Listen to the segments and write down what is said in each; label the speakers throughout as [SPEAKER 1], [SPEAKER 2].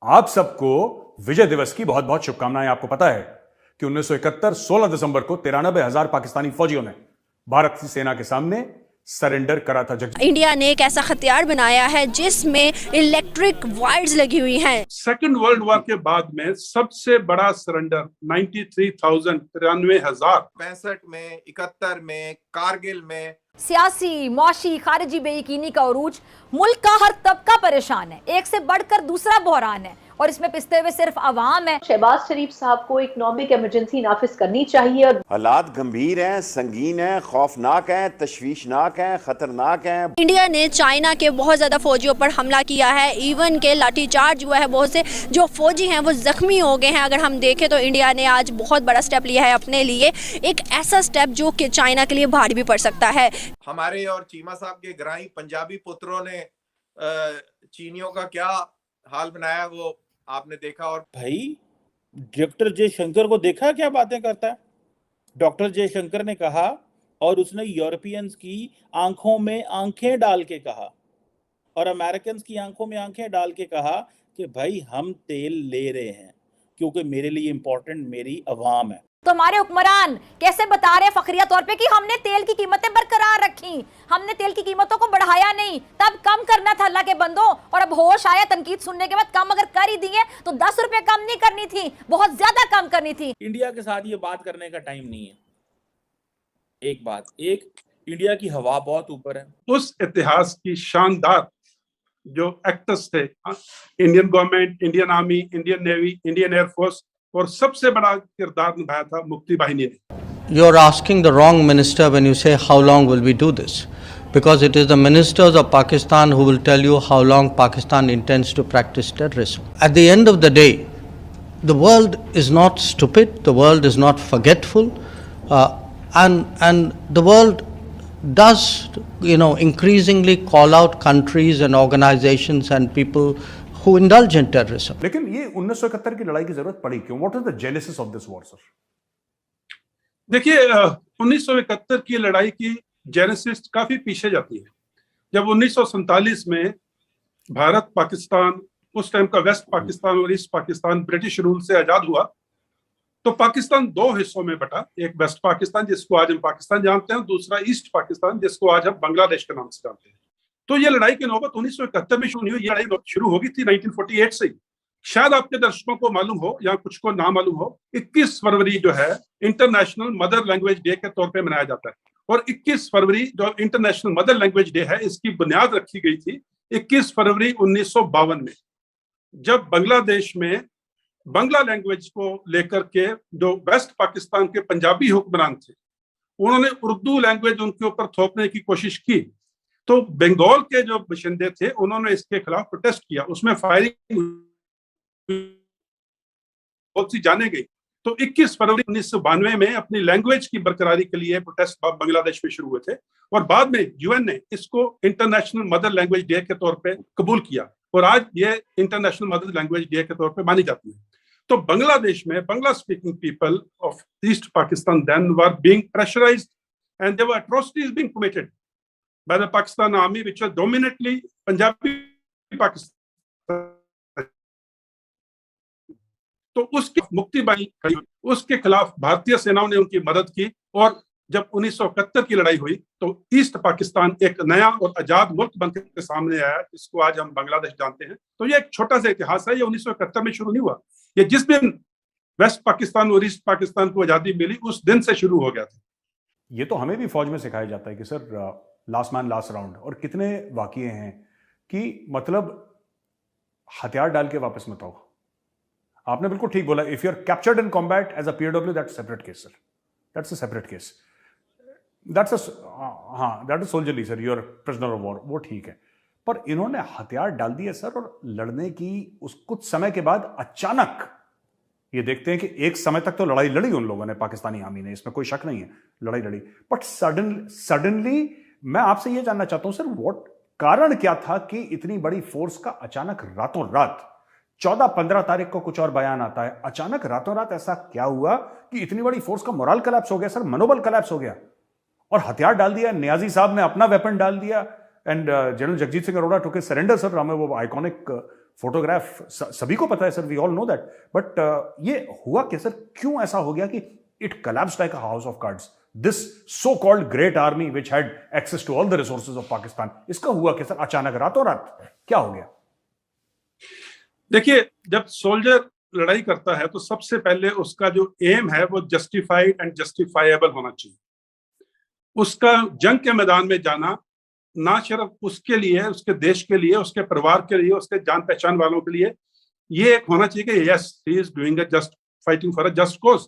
[SPEAKER 1] आप सबको विजय दिवस की बहुत बहुत शुभकामनाएं। आपको पता है कि 1971 16 दिसंबर को 93,000 पाकिस्तानी फौजियों ने भारत की सेना के सामने सरेंडर करा था।
[SPEAKER 2] इंडिया ने एक ऐसा हथियार बनाया है जिसमें इलेक्ट्रिक वायर्स लगी हुई हैं।
[SPEAKER 3] सेकेंड वर्ल्ड वॉर के बाद में सबसे बड़ा सरेंडर 93,000
[SPEAKER 4] 65 में, 71 में, कारगिल में।
[SPEAKER 5] सियासी, मौशी, खारिजी बेयकीनी का उरूज, मुल्क का हर तबका परेशान है, एक से बढ़कर दूसरा बहरान है और इसमें पिसते हुए सिर्फ अवाम है।
[SPEAKER 6] शहबाज शरीफ साहब को इकोनॉमिक इमरजेंसी नाफिज करनी चाहिए। और
[SPEAKER 7] हालात गंभीर हैं, संगीन हैं, खौफनाक हैं, तशवीशनाक हैं, खतरनाक हैं।
[SPEAKER 2] इंडिया ने चाइना के बहुत ज्यादा फौजियों पर हमला किया है, इवन के लाठीचार्ज हुआ है, बहुत से जो फौजी हैं वो जख्मी हो गए हैं। अगर हम देखें तो इंडिया ने आज बहुत बड़ा स्टेप लिया है अपने लिए, एक ऐसा स्टेप जो कि चाइना के लिए भारी भी पड़ सकता है।
[SPEAKER 4] हमारे और चीमा साहब के ग्राई पंजाबी पुत्रों ने चीनियों का क्या हाल बनाया वो आपने देखा। और
[SPEAKER 8] भाई डॉक्टर जयशंकर को देखा क्या बातें करता है। डॉक्टर जयशंकर ने कहा और उसने यूरोपियंस की आंखों में आंखें डाल के कहा और अमेरिकन की आंखों में आंखें डाल के कहा कि भाई हम तेल ले रहे हैं क्योंकि मेरे लिए इंपॉर्टेंट मेरी अवाम है।
[SPEAKER 5] तो हमारे हुक्मरान कैसे बता रहे फखरिया तौर पे कि हमने तेल की कीमतें बरकरार रखी, हमने तेल की कीमतों को बढ़ाया नहीं, तब कम करना था अल्लाह के बंदों। और अब होश आया तनकीद सुनने के बाद, कम अगर कर ही दिए तो 10 रुपए कम नहीं करनी थी, बहुत ज्यादा कम करनी थी।
[SPEAKER 8] इंडिया के साथ ये बात करने का टाइम नहीं है। एक इंडिया की हवा बहुत ऊपर है।
[SPEAKER 3] उस इतिहास की शानदार जो एक्टर्स थे, Indian government, Indian army, Indian navy, Indian air force, और सबसे बड़ा किरदार निभाया था मुक्ति बाहिनी ने।
[SPEAKER 9] You are asking the wrong minister when you say how long will we do this, because it is the ministers of Pakistan who will tell you how long Pakistan intends to practice terrorism. At the end of the day, the world is not stupid, the world is not forgetful, and the world does, increasingly call out countries and organizations and people who indulge in terrorism.
[SPEAKER 1] लेकिन ये 1971 की लड़ाई की जरूरत पड़ी क्यों? What is the genesis of this war, sir?
[SPEAKER 3] देखिए, 1971 की लड़ाई की जेनेसिस काफी पीछे जाती है। जब 1947 में भारत पाकिस्तान, उस टाइम का वेस्ट पाकिस्तान और ईस्ट पाकिस्तान ब्रिटिश रूल से आजाद हुआ, तो पाकिस्तान दो हिस्सों में बटा। एक वेस्ट पाकिस्तान जिसको आज हम पाकिस्तान जानते हैं, दूसरा ईस्ट पाकिस्तान जिसको आज हम बांग्लादेश के नाम से जानते हैं। तो ये लड़ाई की नौबत 1971 में शुरू हुई। ये लड़ाई शुरू हो गई थी 1948 से। शायद आपके दर्शकों को मालूम हो या कुछ को ना मालूम हो, 21 फरवरी जो है इंटरनेशनल मदर लैंग्वेज डे के तौर पे मनाया जाता है। और 21 फरवरी जो इंटरनेशनल मदर लैंग्वेज डे है, इसकी बुनियाद रखी गई थी 21 फरवरी 1952 में, जब बांग्लादेश में बांग्ला लैंग्वेज को लेकर के जो वेस्ट पाकिस्तान के पंजाबी हुक्मरान थे, उन्होंने उर्दू लैंग्वेज उनके ऊपर थोपने की कोशिश की। तो बंगाल के जो बशिंदे थे उन्होंने इसके खिलाफ प्रोटेस्ट किया, उसमें फायरिंग बहुत सी जाने गई। तो 21 फरवरी 1992 में अपनी लैंग्वेज की बरकरारी के लिए प्रोटेस्ट बांग्लादेश में शुरू हुए थे और बाद में यूएन ने इसको इंटरनेशनल मदर लैंग्वेज डे के तौर पे कबूल किया और आज ये इंटरनेशनल मदर लैंग्वेज डे के तौर पे मानी जाती है। तो बांग्लादेश में Bangla speaking people of East Pakistan then were being pressurised and there were atrocities being committed by the Pakistan army, which was dominantly Punjabi Pakistan. तो उसकी मुक्ति बाहिनी, उसके खिलाफ भारतीय सेनाओं ने उनकी मदद की और जब 1971 की लड़ाई हुई तो ईस्ट पाकिस्तान एक नया और आजाद मुल्क बनकर के सामने आया, जिसको आज हम बांग्लादेश जानते हैं। तो ये एक छोटा सा इतिहास है, ये 1971 में शुरू नहीं हुआ। ये जिस दिन वेस्ट पाकिस्तान और ईस्ट पाकिस्तान को आजादी मिली उस दिन से शुरू हो गया था।
[SPEAKER 1] ये तो हमें भी फौज में सिखाया जाता है कि sir last man last round, और कितने वाकये हैं कि मतलब हथियार डाल के वापस मत आओ। आपने बिल्कुल ठीक बोला, if you are captured in combat as a POW, that's separate case sir, that's a separate case, that is soldierly sir, you are prisoner of war, वो ठीक है। पर इन्होंने हथियार डाल दिए सर, और लड़ने की उस कुछ समय के बाद अचानक ये देखते हैं कि एक समय तक तो लड़ाई लड़ी उन लोगों ने, पाकिस्तानी आर्मी ने, इसमें कोई शक नहीं है, लड़ाई लड़ी, बट सडनली मैं आपसे ये जानना चाहता हूं सर, व्हाट कारण क्या था कि इतनी बड़ी फोर्स का अचानक रातों रात 14-15 तारीख को कुछ और बयान आता है, अचानक रातों रात ऐसा क्या हुआ कि इतनी बड़ी फोर्स का मोरल कोलैप्स हो गया सर, मनोबल कोलैप्स हो गया और हथियार डाल दिया। नियाजी साहब ने अपना वेपन डाल दिया and General Jagjit Singh Arora took his surrender sir. हमें वो आइकॉनिक फोटोग्राफ सभी को पता है sir, we all know that, but ये हुआ क्या सर, क्यों ऐसा हो गया कि it collapsed like a house of cards, this so called great army which had access to all the resources of Pakistan, इसका हुआ क्या सर, अचानक रातों रात क्या हो गया?
[SPEAKER 3] देखिए, जब सोल्जर लड़ाई करता है तो सबसे पहले उसका जो एम है वो जस्टिफाइड एंड जस्टिफाइएबल होना चाहिए। उसका जंग के मैदान में जाना ना सिर्फ उसके लिए, उसके देश के लिए, उसके परिवार के लिए, उसके जान पहचान वालों के लिए, ये एक होना चाहिए कि yes he is doing a just, fighting for a just cause.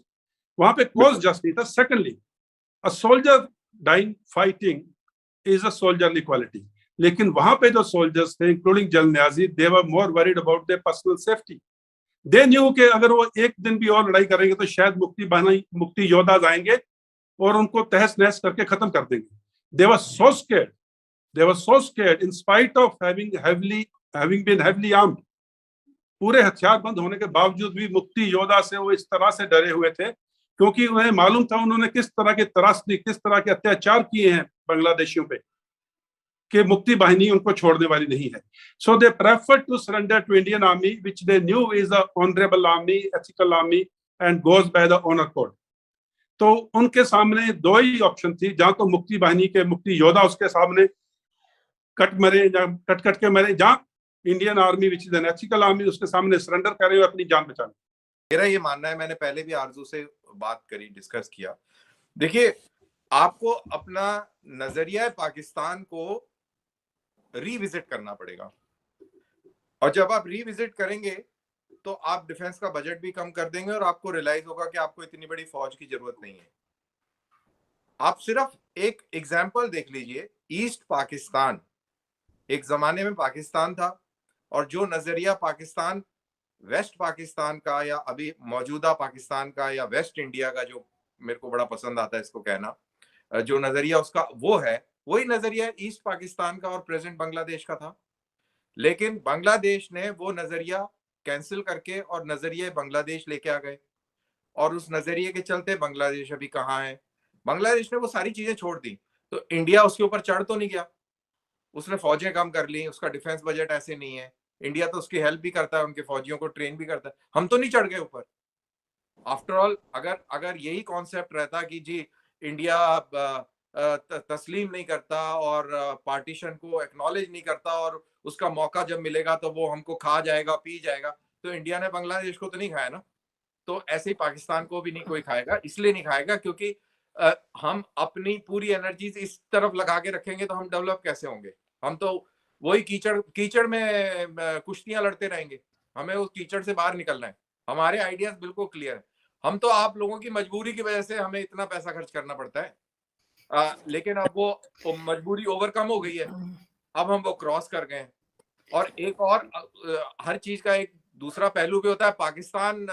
[SPEAKER 3] वहां पे कॉज जस्ट नहीं था। Secondly, a soldier dying fighting is a soldierly quality. लेकिन वहां पे जो सोल्जर्स थे, including general Niazi, they were more worried about their personal safety. They knew कि अगर वो एक दिन भी और लड़ाई करेंगे तो शायद मुक्ति योद्धा आएंगे और उनको तहस नहस करके खत्म कर देंगे। They were so scared. They were so scared in spite of having been heavily armed. पूरे हथियार बंद होने के बावजूद भी मुक्ति योद्धा से वो इस तरह से डरे हुए थे, क्योंकि उन्हें मालूम था उन्होंने किस तरह के त्रासदी, किस तरह के अत्याचार किए हैं बांग्लादेशियों पे, कि मुक्ति बाहिनी उनको छोड़ने वाली नहीं है। So they preferred to surrender to Indian Army, which they knew is a honorable army, ethical army, and goes by the honor code. तो उनके सामने दो ही ऑप्शन थी, जहां तो मुक्ति बाहिनी के मुक्ति योद्धा उसके सामने कट मरे या कट के मरे, जहां Indian army which is an ethical army उसके सामने सरेंडर करे और अपनी जान बचाने।
[SPEAKER 4] मेरा ये मानना है, मैंने पहले भी आरजू से बात करी, डिस्कस किया। देखिए, आपको अपना नजरिया पाकिस्तान को रीविजिट करना पड़ेगा, और जब आप रीविजिट करेंगे तो आप डिफेंस का बजट भी कम कर देंगे और आपको रियलाइज होगा कि आपको इतनी बड़ी फौज की जरूरत नहीं है। आप सिर्फ एक एग्जांपल देख लीजिए, ईस्ट पाकिस्तान एक जमाने में पाकिस्तान था, और जो नजरिया पाकिस्तान वेस्ट पाकिस्तान का या अभी मौजूदा पाकिस्तान का या वेस्ट इंडिया का, जो मेरे को बड़ा पसंद आता है इसको कहना, जो नजरिया उसका वो है, वही नजरिया ईस्ट पाकिस्तान का और प्रेजेंट बांग्लादेश का था। लेकिन बांग्लादेश ने वो नजरिया कैंसिल करके और नजरिए बांग्लादेश लेके आ गए, और उस नजरिए के चलते बांग्लादेश अभी कहाँ है। बांग्लादेश ने वो सारी चीजें छोड़ दी, तो इंडिया उसके ऊपर चढ़ तो नहीं गया, उसने फौजें कम कर ली, उसका डिफेंस बजट ऐसे नहीं है। इंडिया तो उसकी हेल्प भी करता है, उनके फौजियों को ट्रेन भी करता है, हम तो नहीं चढ़ गए ऊपर। आफ्टर ऑल अगर यही कॉन्सेप्ट रहता कि जी इंडिया तस्लीम नहीं करता और पार्टीशन को एक्नॉलेज नहीं करता और उसका मौका जब मिलेगा तो वो हमको खा जाएगा, पी जाएगा, तो इंडिया ने बांग्लादेश को तो नहीं खाया ना, तो ऐसे ही पाकिस्तान को भी नहीं कोई खाएगा। इसलिए नहीं खाएगा क्योंकि हम अपनी पूरी एनर्जीज इस तरफ लगा के रखेंगे तो हम डेवलप कैसे होंगे। हम तो वही कीचड़ में कुश्तियां लड़ते रहेंगे, हमें उस कीचड़ से बाहर निकलना है। हमारे आइडियाज बिल्कुल क्लियर है, हम तो आप लोगों की मजबूरी की वजह से हमें इतना पैसा खर्च करना पड़ता है, लेकिन अब वो मजबूरी ओवरकम हो गई है, अब हम वो क्रॉस कर गए। और एक और हर चीज का एक दूसरा पहलू भी होता है। पाकिस्तान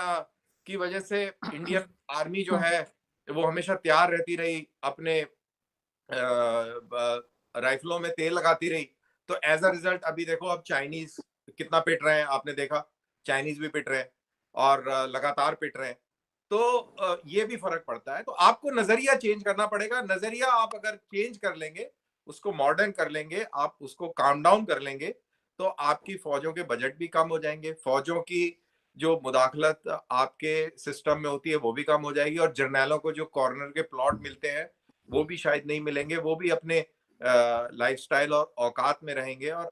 [SPEAKER 4] की वजह से इंडियन आर्मी जो है वो हमेशा तैयार रहती रही, अपने राइफलों में तेल लगाती रही, तो एज अ रिजल्ट अभी देखो अब चाइनीज कितना पिट रहे हैं, आपने देखा चाइनीज भी पिट रहे हैं और लगातार पिट रहे हैं, तो ये भी फर्क पड़ता है। तो आपको नजरिया चेंज करना पड़ेगा। नजरिया आप अगर चेंज कर लेंगे, उसको मॉडर्न कर लेंगे, आप उसको काम डाउन कर लेंगे, तो आपकी फौजों के बजट भी कम हो जाएंगे, फौजों की जो मुदाखलत आपके सिस्टम में होती है वो भी कम हो जाएगी, और जर्नैलों को जो कॉर्नर के प्लॉट मिलते हैं वो भी शायद नहीं मिलेंगे, वो भी अपने लाइफस्टाइल और औकात में रहेंगे। और